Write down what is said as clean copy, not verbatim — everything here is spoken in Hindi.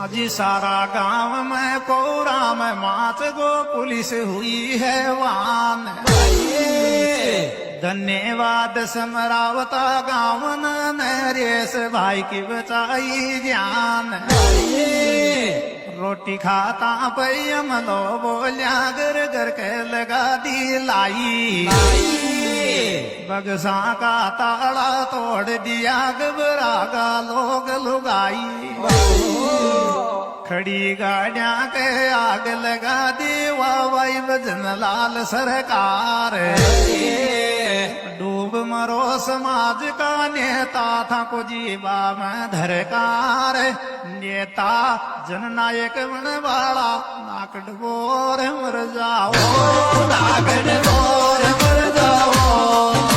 अजी सारा गांव में कोरा में माच गो पुलिस हुई है वान। धन्यवाद समरावता गाँव नरेश भाई की बचाई जान। रोटी खाता पैम लो बोलिया घर घर के लगा दी लाई। बगसा का ताड़ा तोड़ दिया घबरागा लोग लुगाई। खड़ी गाड़ियां के आग लगा दी वाई भजन लाल सरकार। डूब मरो समाज का नेता था को जीवा में धरकार। नेता जननायक बनवाला नाक डबोर मर जाओ, नाक डबोर मर जाओ।